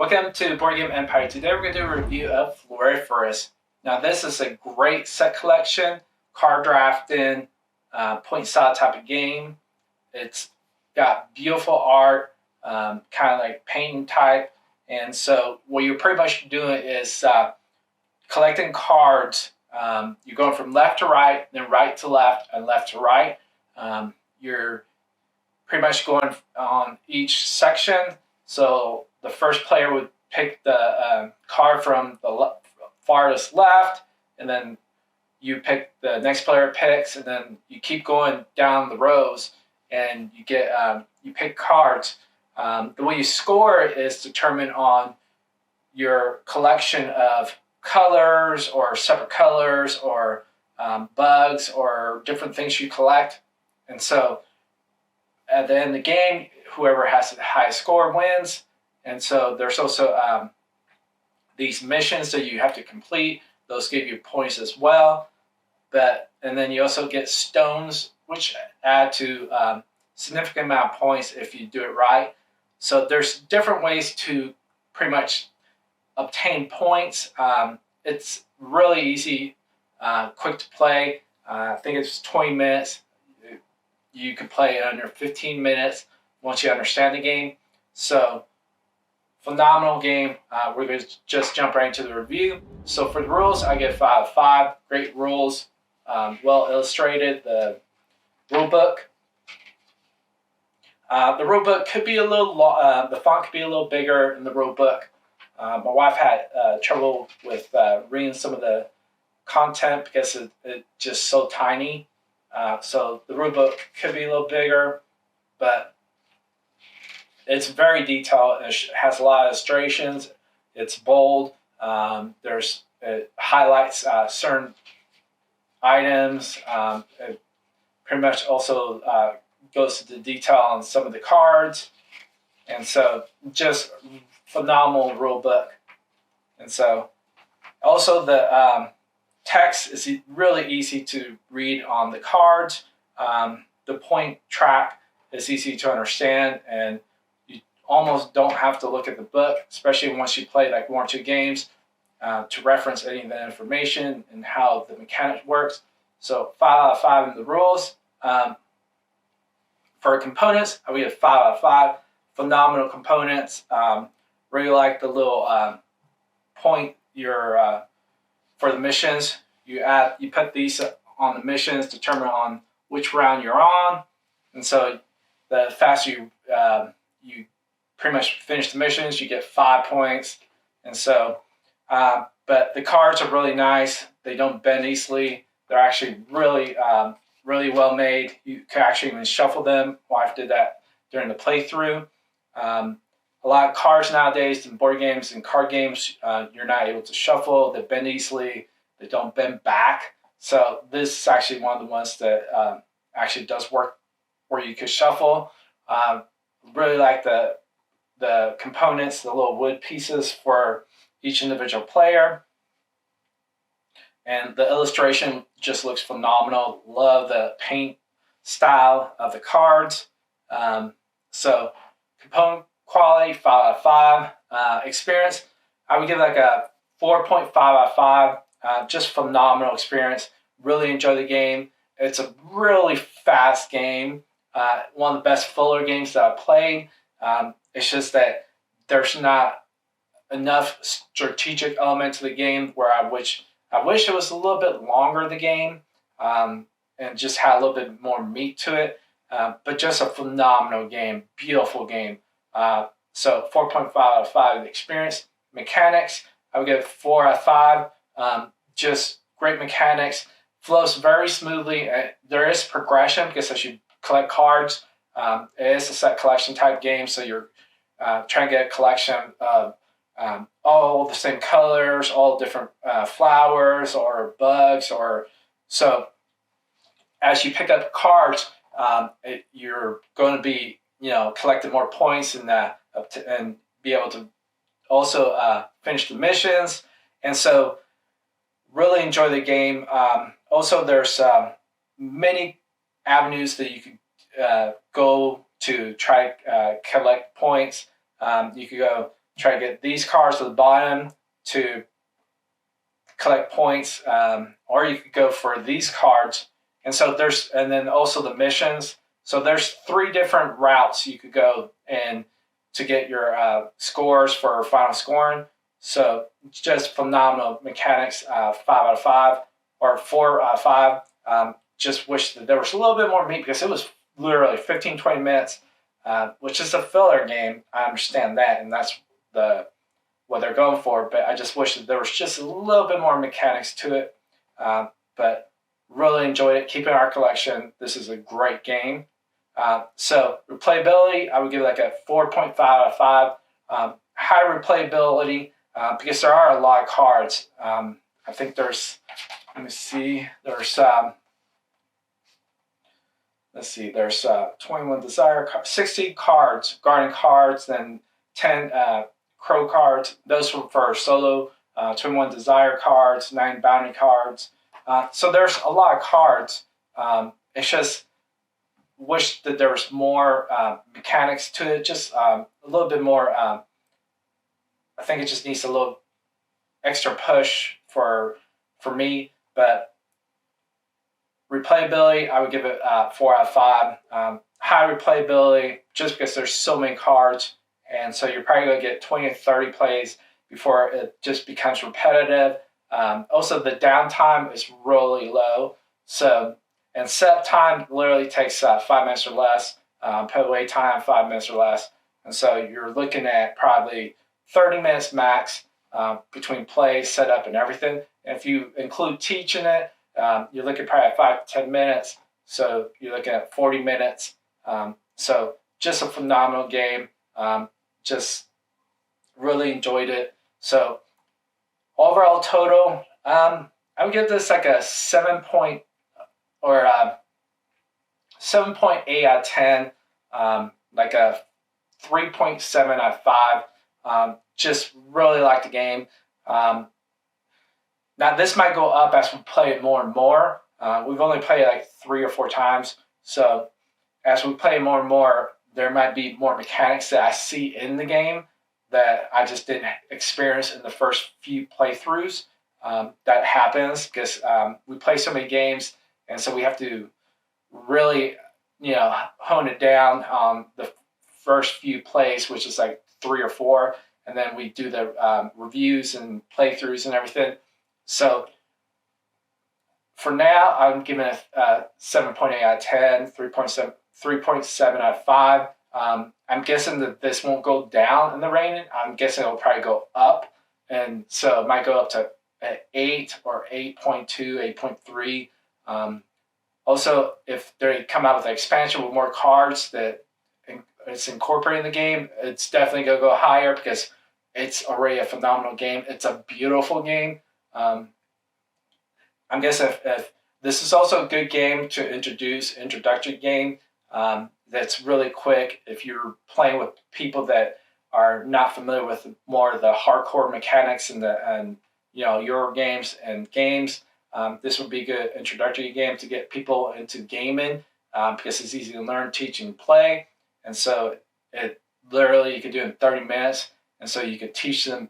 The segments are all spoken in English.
Welcome to Board Game Empire. Today we're going to do a review of Floriferous. Now this is a great set collection, card drafting, point style type of game. It's got beautiful art, kind of like painting type. And so what you're pretty much doing is collecting cards. You're going from left to right, then right to left, and left to right. You're pretty much going on each section. So the first player would pick the card from the farthest left, and then you pick the next player picks, and then you keep going down the rows, and you get you pick cards. The way you score is determined on your collection of colors or separate colors or bugs or different things you collect. And so at the end of the game, whoever has the highest score wins. And so there's also these missions that you have to complete. Those give you points as well. And then you also get stones, which add to significant amount of points if you do it right. So there's different ways to pretty much obtain points. It's really easy, quick to play. I think it's 20 minutes. You can play it under 15 minutes once you understand the game. So phenomenal game. We're going to just jump right into the review. So for the rules, I give 5 out of 5. Great rules, well illustrated. The rule book. The rule book could be a little, the font could be a little bigger in the rule book. My wife had trouble with reading some of the content because it's just so tiny. So the rule book could be a little bigger, but it's very detailed. It has a lot of illustrations. It's bold. It highlights certain items. It pretty much also goes to the detail on some of the cards. And so just phenomenal rule book. And so also the text is really easy to read on the cards. The point track is easy to understand, and you almost don't have to look at the book, especially once you play like 1 or 2 games, to reference any of the information and how the mechanic works. So 5 out of 5 in the rules. For components, I would give 5 out of 5. Phenomenal components. Really like the little point for the missions. You put these on the missions, determine on which round you're on, and so the faster you pretty much finish the missions, you get 5 points. And so, but the cards are really nice. They don't bend easily. They're actually really really well made. You can actually even shuffle them. Wife did that during the playthrough. A lot of cards nowadays in board games and card games, you're not able to shuffle. They bend easily. They don't bend back. So this is actually one of the ones that actually does work where you could shuffle. Really like the components, the little wood pieces for each individual player. And the illustration just looks phenomenal. Love the paint style of the cards. So component quality, 5 out of 5. Experience, I would give like a 4.5 out of 5. Just phenomenal experience. Really enjoy the game. It's a really fast game. One of the best filler games that I've played. It's just that there's not enough strategic element to the game where I wish it was a little bit longer, the game, and just had a little bit more meat to it. But just a phenomenal game, beautiful game. So 4.5 out of 5 experience. Mechanics, I would give it 4 out of 5. Just great mechanics. Flows very smoothly. There is progression because as you collect cards, it is a set collection type game. So you're trying to get a collection of all the same colors, all different flowers or bugs. So as you pick up cards, you're going to be collecting more points and be able to also finish the missions. And so really enjoy the game. Also, there's many avenues that you could go to try collect points. You could go try to get these cards to the bottom to collect points, or you could go for these cards. And so and then also the missions. So there's 3 different routes you could go and to get your scores for final scoring. So just phenomenal mechanics, 5 out of 5 or 4 out of 5. Just wish that there was a little bit more meat because it was literally 15, 20 minutes, which is a filler game. I understand that, and that's what they're going for. But I just wish that there was just a little bit more mechanics to it. But really enjoyed it. Keep it in our collection. This is a great game. So replayability, I would give it like a 4.5 out of 5. High replayability because there are a lot of cards. I think there's, let me see, there's let's see, there's 21 desire cards, 60 cards, garden cards, then 10 crow cards. Those were for solo. 21 desire cards, 9 bounty cards. So there's a lot of cards. It's just wish that there was more mechanics to it, just a little bit more. I think it just needs a little extra push for me. But replayability, I would give it 4 out of 5. High replayability, just because there's so many cards, and so you're probably going to get 20 to 30 plays before it just becomes repetitive. Also, the downtime is really low. So, and setup time literally takes 5 minutes or less. Put away time, 5 minutes or less. And so you're looking at probably 30 minutes max between plays, setup, and everything. And if you include teaching it, you're looking probably at 5 to 10 minutes. So you're looking at 40 minutes. So just a phenomenal game. Just really enjoyed it. So overall total, I would give this like a 7.8 out of 10, like a 3.7 out of 5. Just really like the game. Now this might go up as we play it more and more. We've only played it like 3 or 4 times. So as we play more and more, there might be more mechanics that I see in the game that I just didn't experience in the first few playthroughs. That happens because we play so many games, and so we have to really, hone it down on the first few plays, which is like 3 or 4, and then we do the reviews and playthroughs and everything. So for now, I'm giving it a 7.8 out of 10, 3.7 out of 5. I'm guessing that this won't go down in the rating. I'm guessing it'll probably go up. And so it might go up to 8 or 8.2, 8.3. Also, if they come out with an expansion with more cards that it's incorporated in the game, it's definitely going to go higher because it's already a phenomenal game. It's a beautiful game. I'm guessing if this is also a good game to introductory game that's really quick. If you're playing with people that are not familiar with more of the hardcore mechanics and Euro games and games, this would be a good introductory game to get people into gaming because it's easy to learn, teach, and play. And so it literally you could do it in 30 minutes. And so you could teach them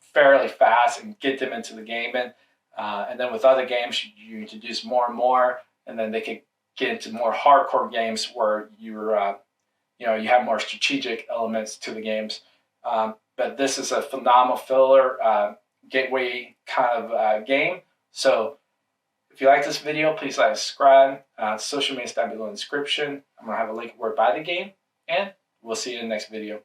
fairly fast and get them into the gaming. And then with other games, you introduce more and more, and then they could get into more hardcore games where you have more strategic elements to the games. But this is a phenomenal filler gateway kind of game. So if you like this video, please like and subscribe. Social media is down below in the description. I'm going to have a link where to buy the game, and we'll see you in the next video.